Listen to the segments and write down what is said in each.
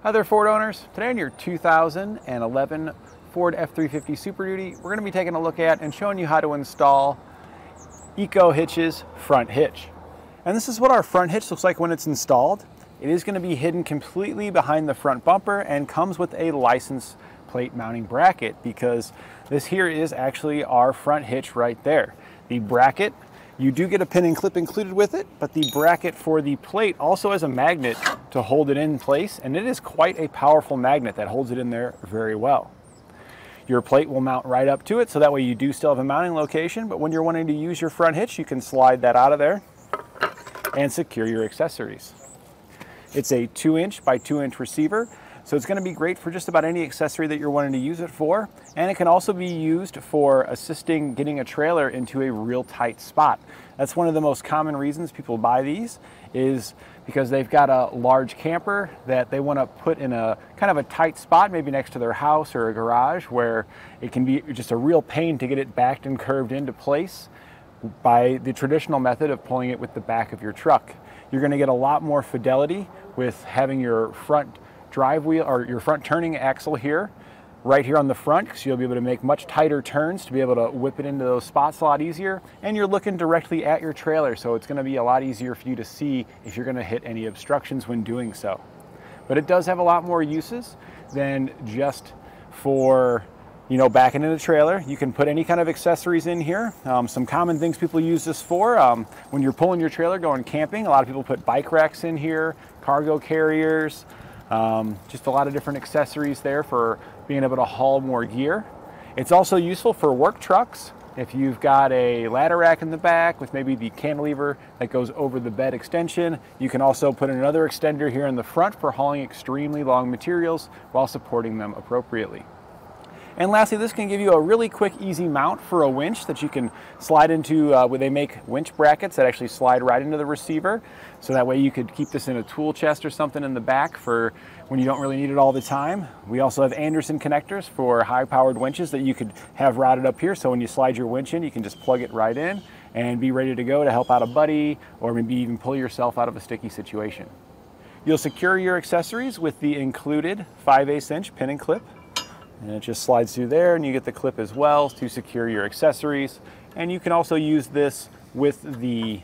Hi there, Ford owners. Today on your 2011 Ford F-350 Super Duty, we're going to be taking a look at and showing you how to install EcoHitch's front hitch. And this is what our front hitch looks like when it's installed. It is going to be hidden completely behind the front bumper and comes with a license plate mounting bracket, because this here is actually our front hitch right there. The bracket, you do get a pin and clip included with it, but the bracket for the plate also has a magnet to hold it in place, and it is quite a powerful magnet that holds it in there very well. Your plate will mount right up to it, so that way you do still have a mounting location, but when you're wanting to use your front hitch, you can slide that out of there and secure your accessories. It's a 2-inch by 2-inch receiver, so it's going to be great for just about any accessory that you're wanting to use it for, and it can also be used for assisting getting a trailer into a real tight spot. That's one of the most common reasons people buy these, is because they've got a large camper that they want to put in a kind of a tight spot, maybe next to their house or a garage, where it can be just a real pain to get it backed and curved into place by the traditional method of pulling it with the back of your truck. You're going to get a lot more fidelity with having your front drive wheel or your front turning axle here, right here on the front, because you'll be able to make much tighter turns to be able to whip it into those spots a lot easier, and you're looking directly at your trailer, so it's going to be a lot easier for you to see if you're going to hit any obstructions when doing so. But it does have a lot more uses than just for, you know, backing in a trailer. You can put any kind of accessories in here. Some common things people use this for, when you're pulling your trailer going camping, a lot of people put bike racks in here, cargo carriers, just a lot of different accessories there for being able to haul more gear. It's also useful for work trucks. If you've got a ladder rack in the back with maybe the cantilever that goes over the bed extension, you can also put another extender here in the front for hauling extremely long materials while supporting them appropriately. And lastly, this can give you a really quick, easy mount for a winch that you can slide into, where they make winch brackets that actually slide right into the receiver. So that way you could keep this in a tool chest or something in the back for when you don't really need it all the time. We also have Anderson connectors for high-powered winches that you could have routed up here. So when you slide your winch in, you can just plug it right in and be ready to go to help out a buddy, or maybe even pull yourself out of a sticky situation. You'll secure your accessories with the included 5/8" pin and clip. And it just slides through there, and you get the clip as well to secure your accessories. And you can also use this with the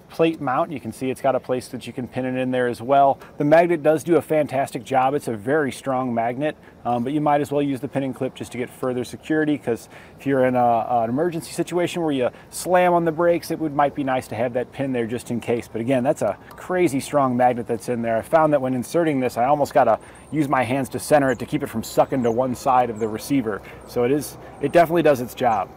plate mount. You can see it's got a place that you can pin it in there as well. The magnet does do a fantastic job. It's a very strong magnet, but you might as well use the pin and clip just to get further security, because if you're in an emergency situation where you slam on the brakes, it might be nice to have that pin there just in case. But again, that's a crazy strong magnet that's in there. I found that when inserting this, I almost got to use my hands to center it to keep it from sucking to one side of the receiver. So it definitely does its job.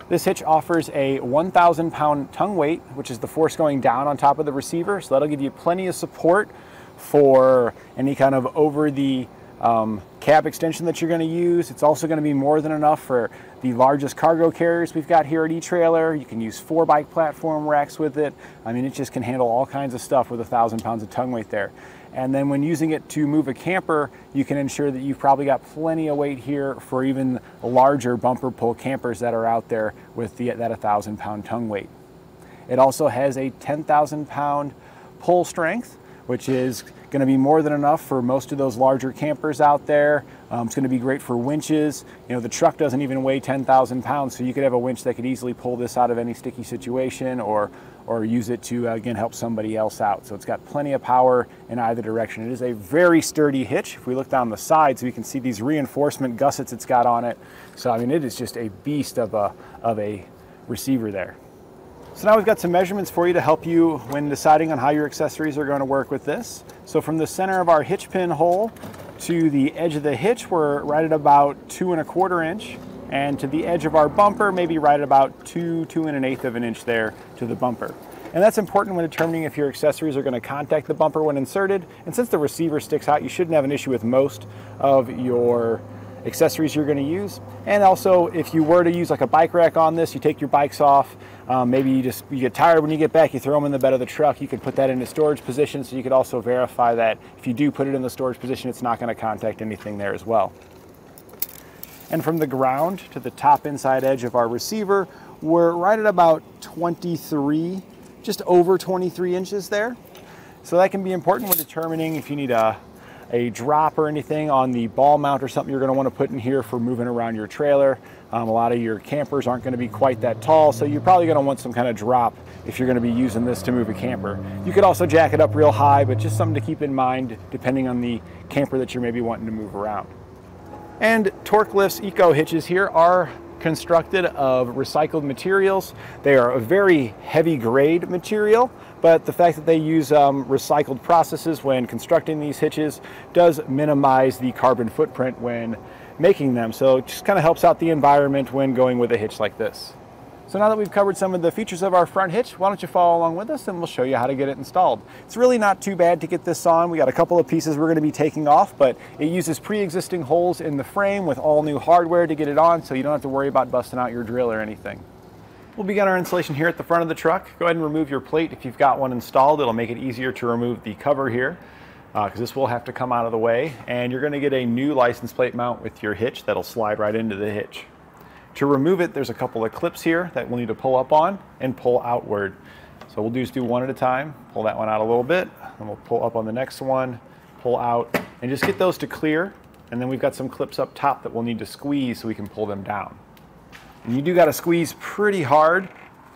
This hitch offers a 1,000-pound tongue weight, which is the force going down on top of the receiver, so that'll give you plenty of support for any kind of over the cab extension that you're going to use. It's also going to be more than enough for the largest cargo carriers we've got here at eTrailer. You can use 4 bike platform racks with it. I mean, it just can handle all kinds of stuff with 1,000 pounds of tongue weight there. And then when using it to move a camper, you can ensure that you've probably got plenty of weight here for even larger bumper pull campers that are out there with that 1,000-pound tongue weight. It also has a 10,000-pound pull strength, which is going to be more than enough for most of those larger campers out there. It's going to be great for winches. You know, the truck doesn't even weigh 10,000 pounds, so you could have a winch that could easily pull this out of any sticky situation, or use it to, again, help somebody else out. So it's got plenty of power in either direction. It is a very sturdy hitch. If we look down the sides, we can see these reinforcement gussets it's got on it. So, I mean, it is just a beast of a receiver there. So now we've got some measurements for you to help you when deciding on how your accessories are going to work with this. So from the center of our hitch pin hole to the edge of the hitch, we're right at about 2 1/4 inch. And to the edge of our bumper, maybe right at about 2 1/8 of an inch there to the bumper. And that's important when determining if your accessories are going to contact the bumper when inserted. And since the receiver sticks out, you shouldn't have an issue with most of your accessories you're going to use. And also, if you were to use like a bike rack on this, you take your bikes off, maybe you get tired when you get back, you throw them in the bed of the truck, you could put that in a storage position, so you could also verify that if you do put it in the storage position, it's not going to contact anything there as well. And from the ground to the top inside edge of our receiver, we're right at about 23, just over 23 inches there. So that can be important when determining if you need a drop or anything on the ball mount or something you're going to want to put in here for moving around your trailer. A lot of your campers aren't going to be quite that tall, so you're probably going to want some kind of drop if you're going to be using this to move a camper. You could also jack it up real high, but just something to keep in mind depending on the camper that you're maybe wanting to move around. And TorqueLift's EcoHitches here are constructed of recycled materials. They are a very heavy grade material, but the fact that they use recycled processes when constructing these hitches does minimize the carbon footprint when making them. So it just kind of helps out the environment when going with a hitch like this. So now that we've covered some of the features of our front hitch, why don't you follow along with us and we'll show you how to get it installed. It's really not too bad to get this on. We got a couple of pieces we're going to be taking off, but it uses pre-existing holes in the frame with all new hardware to get it on, so you don't have to worry about busting out your drill or anything. We'll begin our installation here at the front of the truck. Go ahead and remove your plate if you've got one installed. It'll make it easier to remove the cover here, because this will have to come out of the way. And you're going to get a new license plate mount with your hitch that'll slide right into the hitch. To remove it, there's a couple of clips here that we'll need to pull up on and pull outward. So we'll just do one at a time. Pull that one out a little bit, and we'll pull up on the next one, pull out, and just get those to clear. And then we've got some clips up top that we'll need to squeeze so we can pull them down. And you do got to squeeze pretty hard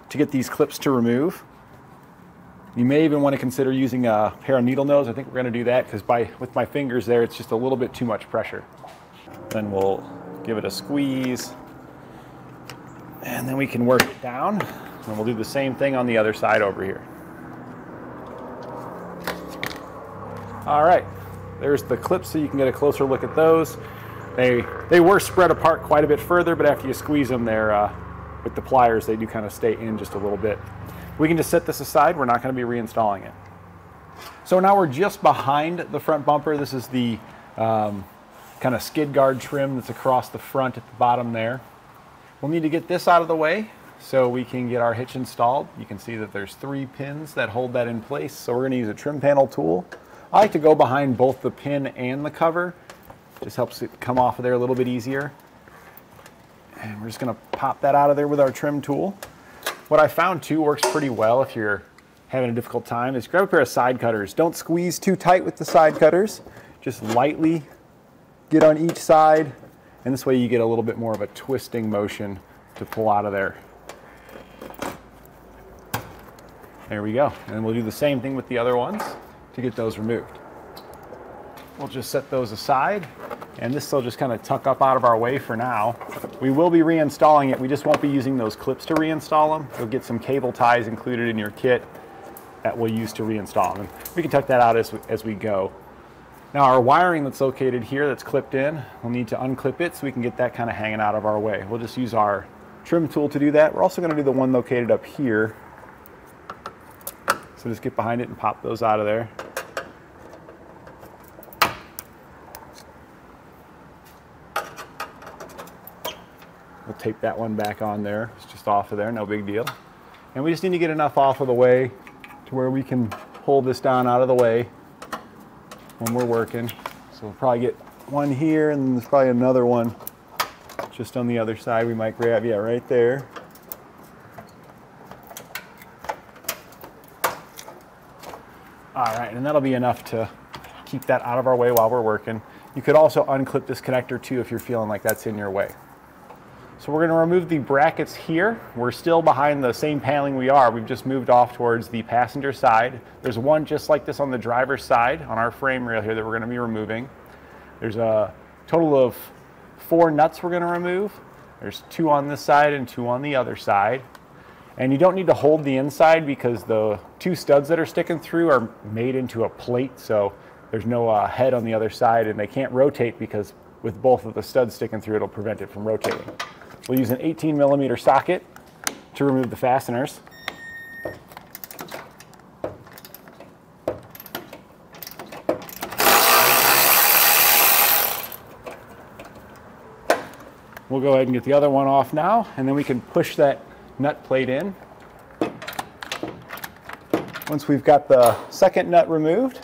to get these clips to remove. You may even want to consider using a pair of needle nose. I think we're going to do that because with my fingers there, it's just a little bit too much pressure. Then we'll give it a squeeze. And then we can work it down, and we'll do the same thing on the other side over here. All right, there's the clips so you can get a closer look at those. They were spread apart quite a bit further, but after you squeeze them, they're with the pliers, they do kind of stay in just a little bit. We can just set this aside. We're not going to be reinstalling it. So now we're just behind the front bumper. This is the kind of skid guard trim that's across the front at the bottom there. We'll need to get this out of the way so we can get our hitch installed. You can see that there's 3 pins that hold that in place. So we're going to use a trim panel tool. I like to go behind both the pin and the cover. Just helps it come off of there a little bit easier. And we're just going to pop that out of there with our trim tool. What I found too works pretty well if you're having a difficult time is grab a pair of side cutters. Don't squeeze too tight with the side cutters. Just lightly get on each side. And this way you get a little bit more of a twisting motion to pull out of there. There we go. And we'll do the same thing with the other ones to get those removed. We'll just set those aside, and this will just kind of tuck up out of our way for now. We will be reinstalling it. We just won't be using those clips to reinstall them. You'll get some cable ties included in your kit that we'll use to reinstall them. We can tuck that out as we go. Now our wiring that's located here that's clipped in, we'll need to unclip it so we can get that kind of hanging out of our way. We'll just use our trim tool to do that. We're also going to do the one located up here. So just get behind it and pop those out of there. We'll tape that one back on there. It's just off of there, no big deal. And we just need to get enough off of the way to where we can pull this down out of the way when we're working. So we'll probably get one here, and there's probably another one just on the other side we might grab. Yeah, right there. All right, and that'll be enough to keep that out of our way while we're working. You could also unclip this connector too if you're feeling like that's in your way. So we're going to remove the brackets here. We're still behind the same paneling we are. We've just moved off towards the passenger side. There's one just like this on the driver's side on our frame rail here that we're going to be removing. There's a total of 4 nuts we're going to remove. There's 2 on this side and 2 on the other side. And you don't need to hold the inside because the 2 studs that are sticking through are made into a plate, so there's no head on the other side, and they can't rotate because with both of the studs sticking through, it'll prevent it from rotating. We'll use an 18mm socket to remove the fasteners. We'll go ahead and get the other one off now, and then we can push that nut plate in. Once we've got the second nut removed,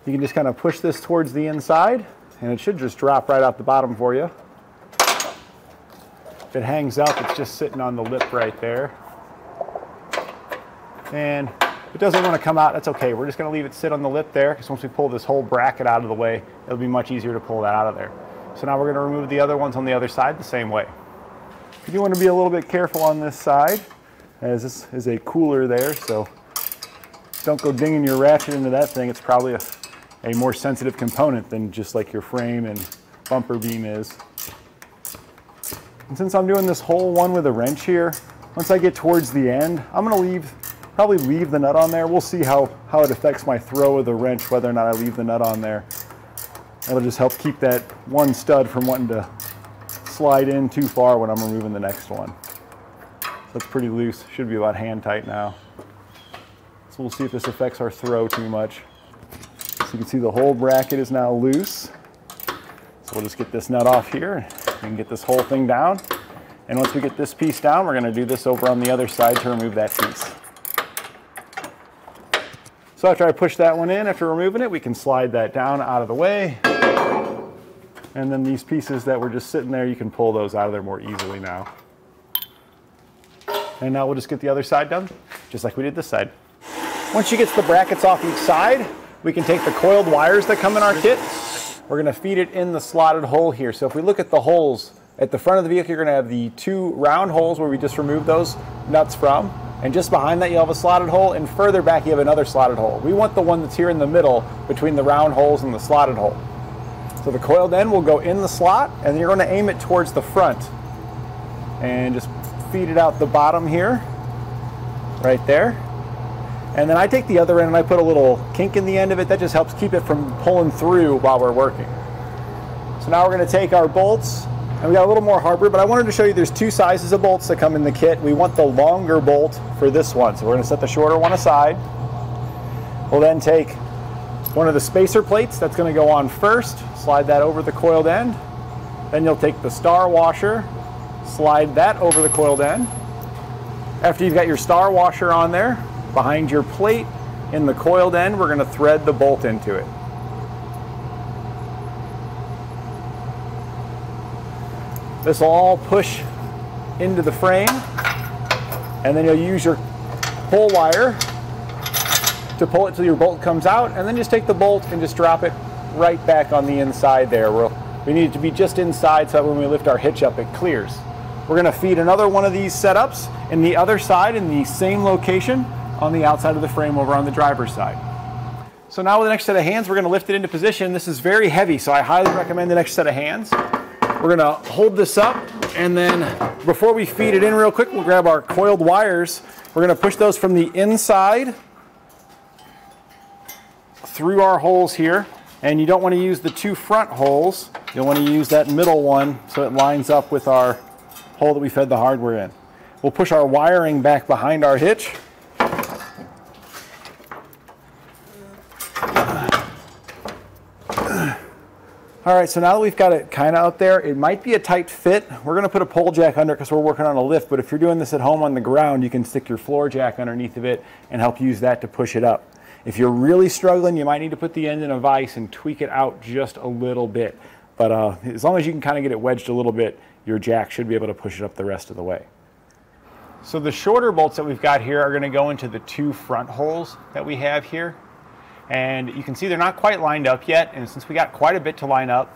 you can just kind of push this towards the inside, and it should just drop right out the bottom for you. If it hangs up, it's just sitting on the lip right there. And If it doesn't want to come out, that's okay. We're just going to leave it sit on the lip there, because once we pull this whole bracket out of the way, it'll be much easier to pull that out of there. So now we're going to remove the other ones on the other side the same way. You do want to be a little bit careful on this side, as this is a cooler there, so don't go dinging your ratchet into that thing. It's probably a more sensitive component than just like your frame and bumper beam is. And since I'm doing this whole one with a wrench here, once I get towards the end, I'm going to probably leave the nut on there. We'll see how it affects my throw of the wrench, whether or not I leave the nut on there. That'll just help keep that one stud from wanting to slide in too far when I'm removing the next one. So it's pretty loose, should be about hand tight now. So we'll see if this affects our throw too much. So you can see the whole bracket is now loose. So we'll just get this nut off here and get this whole thing down. And once we get this piece down, we're going to do this over on the other side to remove that piece. So after I push that one in, after removing it, we can slide that down out of the way. And then these pieces that were just sitting there, you can pull those out of there more easily now. And now we'll just get the other side done, just like we did this side. Once you get the brackets off each side, we can take the coiled wires that come in our kit. We're going to feed it in the slotted hole here. So if we look at the holes, at the front of the vehicle, you're going to have the two round holes where we just removed those nuts from. And just behind that, you have a slotted hole, and further back, you have another slotted hole. We want the one that's here in the middle between the round holes and the slotted hole. So the coiled end will go in the slot, and then you're going to aim it towards the front. And just feed it out the bottom here, right there. And then I take the other end and I put a little kink in the end of it. That just helps keep it from pulling through while we're working. So now we're going to take our bolts, and we got a little more hardware, but I wanted to show you there's two sizes of bolts that come in the kit. We want the longer bolt for this one, so we're going to set the shorter one aside. We'll then take one of the spacer plates that's going to go on first, slide that over the coiled end. Then you'll take the star washer, slide that over the coiled end. After you've got your star washer on there, behind your plate in the coiled end, we're going to thread the bolt into it. This will all push into the frame, and then you'll use your pull wire to pull it till your bolt comes out, and then just take the bolt and just drop it right back on the inside there. We need it to be just inside so that when we lift our hitch up, it clears. We're going to feed another one of these setups in the other side in the same location on the outside of the frame over on the driver's side. So now with the next set of hands, we're going to lift it into position. This is very heavy, so I highly recommend the next set of hands. We're going to hold this up, and then before we feed it in real quick, we'll grab our coiled wires. We're going to push those from the inside through our holes here, and you don't want to use the two front holes. You'll want to use that middle one so it lines up with our hole that we fed the hardware in. We'll push our wiring back behind our hitch. All right, so now that we've got it kind of up there, it might be a tight fit. We're going to put a pole jack under it because we're working on a lift, but if you're doing this at home on the ground, you can stick your floor jack underneath of it and help use that to push it up. If you're really struggling, you might need to put the end in a vise and tweak it out just a little bit. But as long as you can kind of get it wedged a little bit, your jack should be able to push it up the rest of the way. So the shorter bolts that we've got here are going to go into the two front holes that we have here. And you can see they're not quite lined up yet, and since we got quite a bit to line up,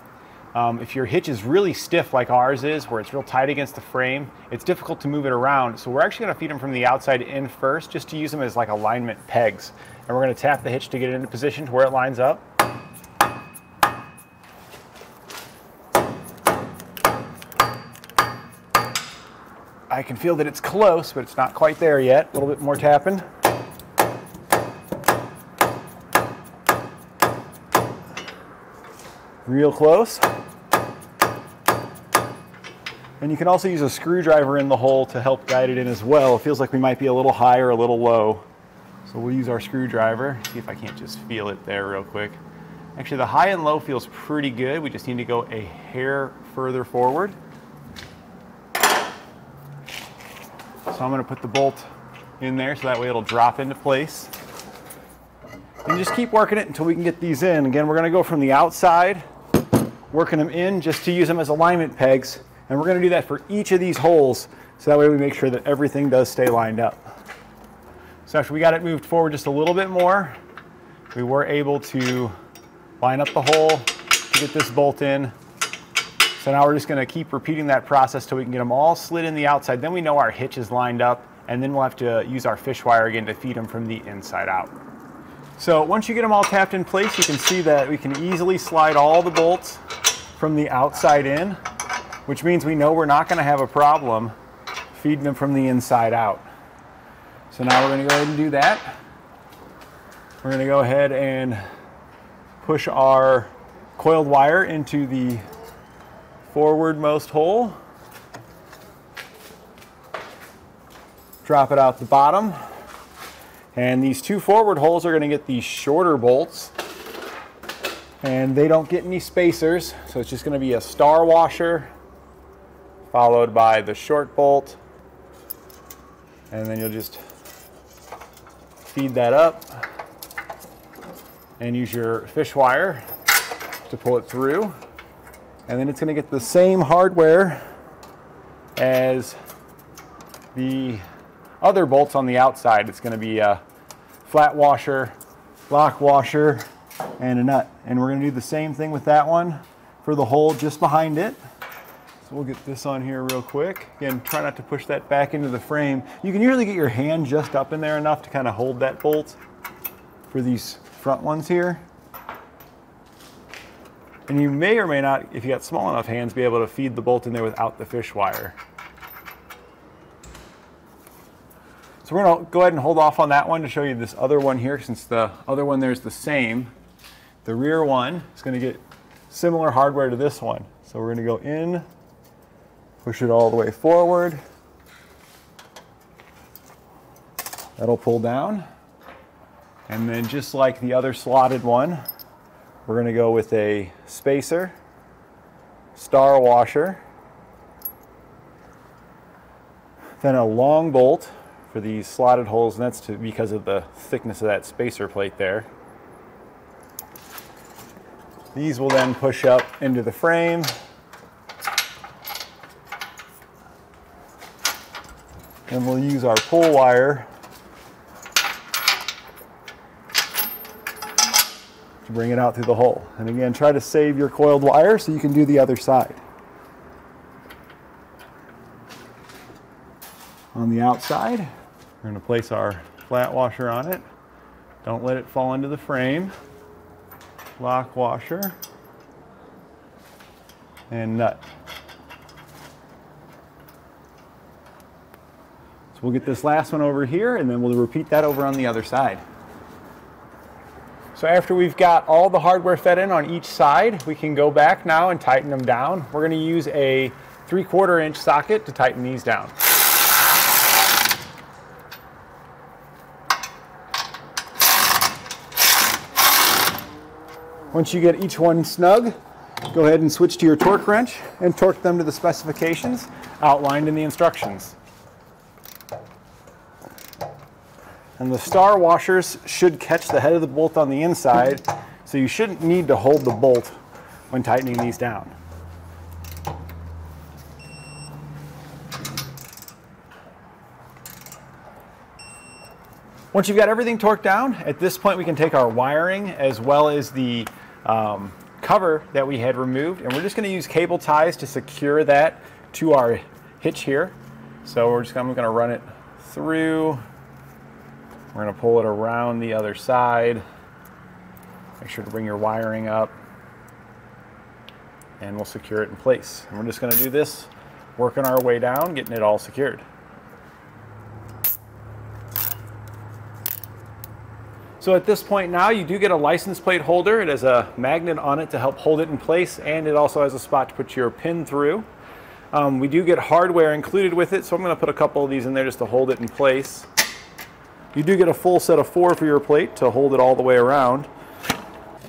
if your hitch is really stiff like ours is, where it's real tight against the frame, it's difficult to move it around. So we're actually going to feed them from the outside in first, just to use them as like alignment pegs. And we're going to tap the hitch to get it into position to where it lines up. I can feel that it's close, but it's not quite there yet. A little bit more tapping. Real close. And you can also use a screwdriver in the hole to help guide it in as well. It feels like we might be a little high or a little low. So we'll use our screwdriver. See if I can't just feel it there real quick. Actually, the high and low feels pretty good. We just need to go a hair further forward. So I'm going to put the bolt in there so that way it'll drop into place. And just keep working it until we can get these in. Again, we're going to go from the outside, working them in just to use them as alignment pegs. And we're going to do that for each of these holes so that way we make sure that everything does stay lined up. So after we got it moved forward just a little bit more, we were able to line up the hole to get this bolt in. So now we're just going to keep repeating that process till we can get them all slid in the outside. Then we know our hitch is lined up, and then we'll have to use our fish wire again to feed them from the inside out. So once you get them all tapped in place, you can see that we can easily slide all the bolts from the outside in, which means we know we're not going to have a problem feeding them from the inside out. So now we're going to go ahead and do that. We're going to go ahead and push our coiled wire into the forwardmost hole. Drop it out the bottom. And these two forward holes are going to get these shorter bolts. And they don't get any spacers, so it's just going to be a star washer followed by the short bolt. And then you'll just feed that up and use your fish wire to pull it through. And then it's going to get the same hardware as the other bolts on the outside. It's going to be a flat washer, lock washer, and a nut. And we're going to do the same thing with that one for the hole just behind it. So we'll get this on here real quick. Again, try not to push that back into the frame. You can usually get your hand just up in there enough to kind of hold that bolt for these front ones here. And you may or may not, if you got small enough hands, be able to feed the bolt in there without the fish wire. So we're going to go ahead and hold off on that one to show you this other one here, since the other one there's the same. The rear one is going to get similar hardware to this one. So we're going to go in, push it all the way forward. That'll pull down. And then just like the other slotted one, we're going to go with a spacer, star washer, then a long bolt for these slotted holes, and that's because of the thickness of that spacer plate there. These will then push up into the frame. And we'll use our pull wire to bring it out through the hole. And again, try to save your coiled wire so you can do the other side. On the outside, we're going to place our flat washer on it. Don't let it fall into the frame. Lock washer and nut. So we'll get this last one over here, and then we'll repeat that over on the other side. So after we've got all the hardware fed in on each side, we can go back now and tighten them down. We're going to use a 3/4 inch socket to tighten these down. Once you get each one snug, go ahead and switch to your torque wrench and torque them to the specifications outlined in the instructions. And the star washers should catch the head of the bolt on the inside, so you shouldn't need to hold the bolt when tightening these down. Once you've got everything torqued down, at this point we can take our wiring as well as the cover that we had removed, and we're just going to use cable ties to secure that to our hitch here. So I'm going to run it through. We're going to pull it around the other side. Make sure to bring your wiring up, and we'll secure it in place. And we're just going to do this, working our way down, getting it all secured. So at this point now, you do get a license plate holder. It has a magnet on it to help hold it in place, and it also has a spot to put your pin through. We do get hardware included with it, so I'm going to put a couple of these in there just to hold it in place. You do get a full set of 4 for your plate to hold it all the way around.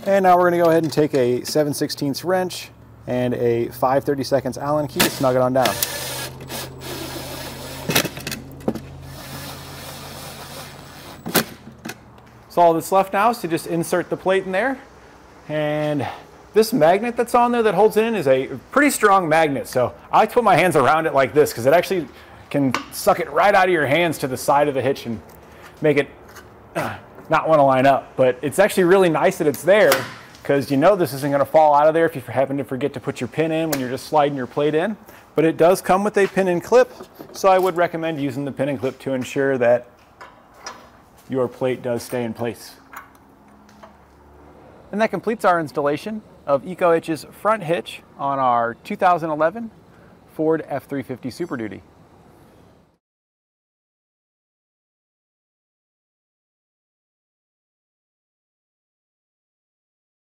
And now we're going to go ahead and take a 7/16 wrench and a 5/32 Allen key to snug it on down. So all that's left now is to just insert the plate in there. And this magnet that's on there that holds it in is a pretty strong magnet. So I like to put my hands around it like this because it actually can suck it right out of your hands to the side of the hitch and make it not want to line up. But it's actually really nice that it's there, because you know this isn't going to fall out of there if you happen to forget to put your pin in when you're just sliding your plate in. But it does come with a pin and clip, so I would recommend using the pin and clip to ensure that your plate does stay in place. And that completes our installation of EcoHitch's front hitch on our 2011 Ford F-350 Super Duty.